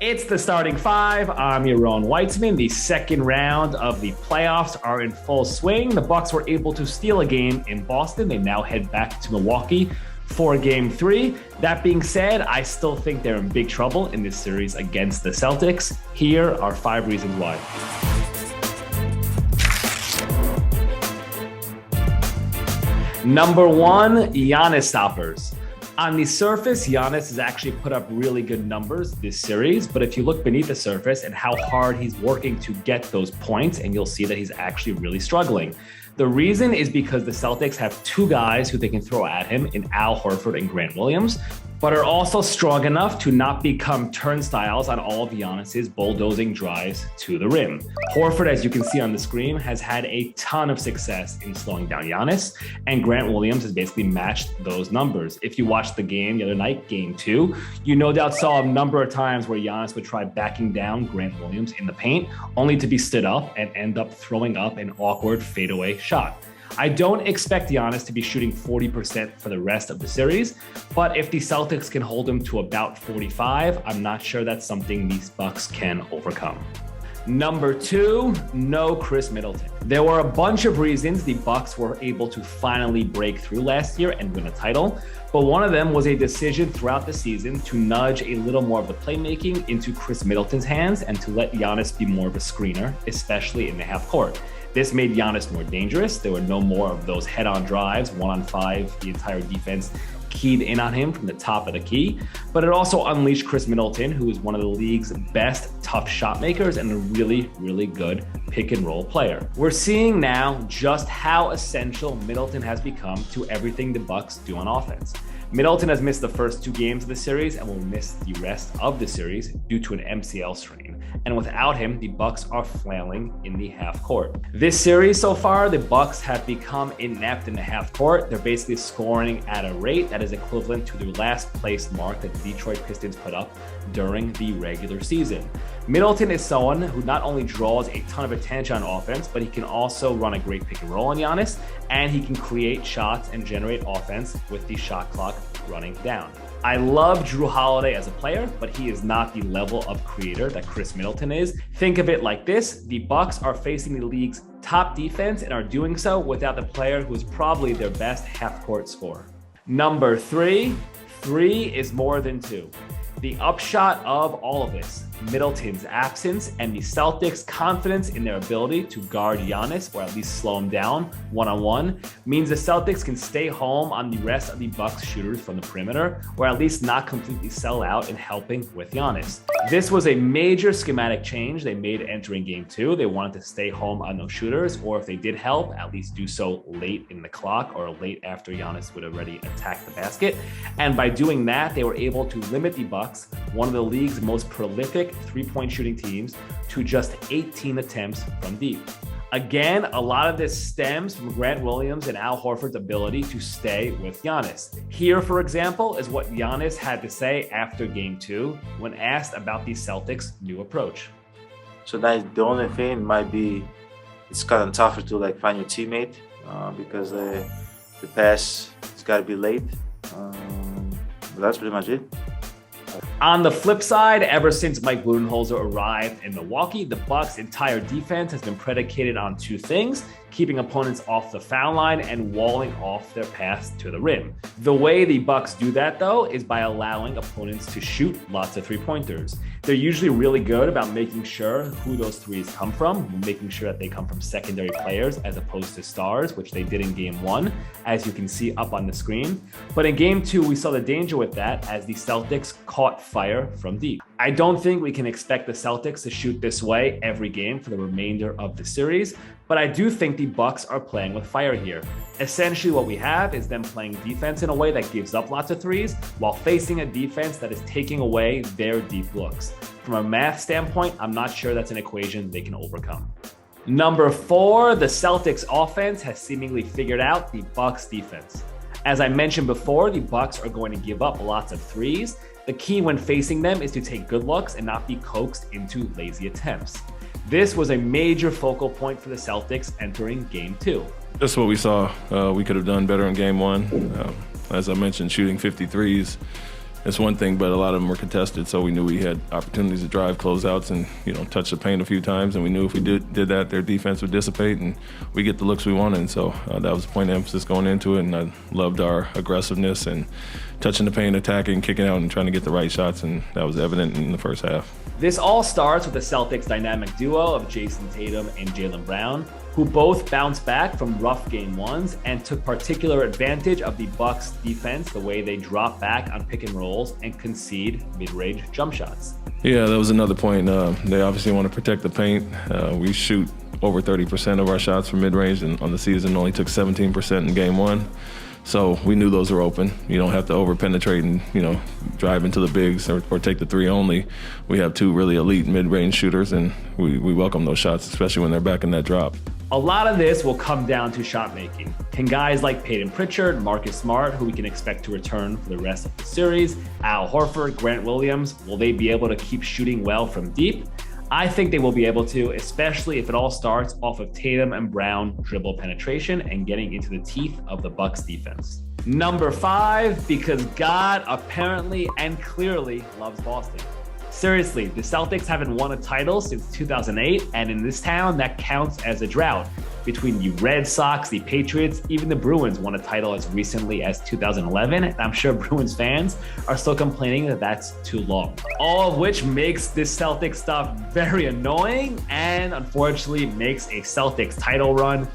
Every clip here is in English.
It's the starting five. I'm Yaron Weitzman. The second round of the playoffs are in full swing. The Bucks were able to steal a game in Boston. They now head back to Milwaukee for game three. That being said, I still think they're in big trouble in this series against the Celtics. Here are 5 reasons why. Number one, Giannis stoppers. On the surface, Giannis has actually put up really good numbers this series, but if you look beneath the surface and how hard he's working to get those points, and you'll see that he's actually really struggling. The reason is because the Celtics have 2 guys who they can throw at him in Al Horford and Grant Williams, but are also strong enough to not become turnstiles on all of Giannis's bulldozing drives to the rim. Horford, as you can see on the screen, has had a ton of success in slowing down Giannis, and Grant Williams has basically matched those numbers. If you watched the game the other night, game 2, you no doubt saw a number of times where Giannis would try backing down Grant Williams in the paint, only to be stood up and end up throwing up an awkward fadeaway shot. I don't expect Giannis to be shooting 40% for the rest of the series, but if the Celtics can hold him to about 45, I'm not sure that's something these Bucks can overcome. Number 2, no Khris Middleton. There were a bunch of reasons the Bucks were able to finally break through last year and win a title, but one of them was a decision throughout the season to nudge a little more of the playmaking into Khris Middleton's hands and to let Giannis be more of a screener, especially in the half court. This made Giannis more dangerous. There were no more of those head-on drives, 1-on-5, the entire defense keyed in on him from the top of the key. But it also unleashed Khris Middleton, who is one of the league's best tough shot makers and a really, really good pick and roll player. We're seeing now just how essential Middleton has become to everything the Bucks do on offense. Middleton has missed the first 2 games of the series and will miss the rest of the series due to an MCL strain. And without him, the Bucks are flailing in the half court. This series so far, the Bucks have become inept in the half court. They're basically scoring at a rate that is equivalent to the last place mark that the Detroit Pistons put up during the regular season. Middleton is someone who not only draws a ton of attention on offense, but he can also run a great pick and roll on Giannis, and he can create shots and generate offense with the shot clock running down. I love Jrue Holiday as a player, but he is not the level of creator that Khris Middleton is. Think of it like this: the Bucks are facing the league's top defense and are doing so without the player who is probably their best half-court scorer. Number 3 is more than 2. The upshot of all of this, Middleton's absence and the Celtics' confidence in their ability to guard Giannis, or at least slow him down one-on-one, means the Celtics can stay home on the rest of the Bucks shooters from the perimeter, or at least not completely sell out in helping with Giannis. This was a major schematic change they made entering game 2. They wanted to stay home on those shooters, or if they did help, at least do so late in the clock or late after Giannis would already attack the basket. And by doing that, they were able to limit the Bucks, one of the league's most prolific three-point shooting teams, to just 18 attempts from deep. Again, a lot of this stems from Grant Williams and Al Horford's ability to stay with Giannis. Here, for example, is what Giannis had to say after game 2 when asked about the Celtics' new approach. So that's the only thing. Might be it's kind of tougher to find your teammate because the pass it's got to be late. But that's pretty much it. On the flip side, ever since Mike Budenholzer arrived in Milwaukee, the Bucks' entire defense has been predicated on 2 things: keeping opponents off the foul line and walling off their paths to the rim. The way the Bucks do that, though, is by allowing opponents to shoot lots of three-pointers. They're usually really good about making sure who those threes come from, making sure that they come from secondary players as opposed to stars, which they did in game 1, as you can see up on the screen. But in game 2, we saw the danger with that as the Celtics caught fire from deep. I don't think we can expect the Celtics to shoot this way every game for the remainder of the series, but I do think the Bucks are playing with fire here. Essentially what we have is them playing defense in a way that gives up lots of threes while facing a defense that is taking away their deep looks. From a math standpoint, I'm not sure that's an equation they can overcome. Number 4, the Celtics offense has seemingly figured out the Bucks defense. As I mentioned before, the Bucks are going to give up lots of threes. The key when facing them is to take good looks and not be coaxed into lazy attempts. This was a major focal point for the Celtics entering game 2. That's what we saw. We could have done better in game 1. As I mentioned, shooting 53s it's one thing, but a lot of them were contested, so we knew we had opportunities to drive closeouts and, touch the paint a few times, and we knew if we did that, their defense would dissipate and we get the looks we wanted. And so that was the point of emphasis going into it, and I loved our aggressiveness and touching the paint, attacking, kicking out, and trying to get the right shots, and that was evident in the first half. This all starts with the Celtics' dynamic duo of Jason Tatum and Jaylen Brown, who both bounced back from rough game ones and took particular advantage of the Bucks defense, the way they drop back on pick and rolls and concede mid-range jump shots. Yeah, that was another point. They obviously want to protect the paint. We shoot over 30% of our shots from mid-range, and on the season only took 17% in game one. So we knew those were open. You don't have to over-penetrate and, drive into the bigs or take the three only. We have two really elite mid-range shooters, and we welcome those shots, especially when they're back in that drop. A lot of this will come down to shot making. Can guys like Peyton Pritchard, Marcus Smart, who we can expect to return for the rest of the series, Al Horford, Grant Williams, will they be able to keep shooting well from deep? I think they will be able to, especially if it all starts off of Tatum and Brown dribble penetration and getting into the teeth of the Bucks defense. Number 5, because God apparently and clearly loves Boston. Seriously, the Celtics haven't won a title since 2008, and in this town, that counts as a drought. Between the Red Sox, the Patriots, even the Bruins won a title as recently as 2011, and I'm sure Bruins fans are still complaining that that's too long. All of which makes this Celtics stuff very annoying and unfortunately makes a Celtics title run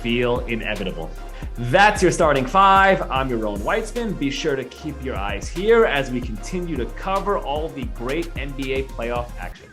feel inevitable. That's your starting 5. I'm Yaron Weitzman. Be sure to keep your eyes here as we continue to cover all the great NBA playoff action.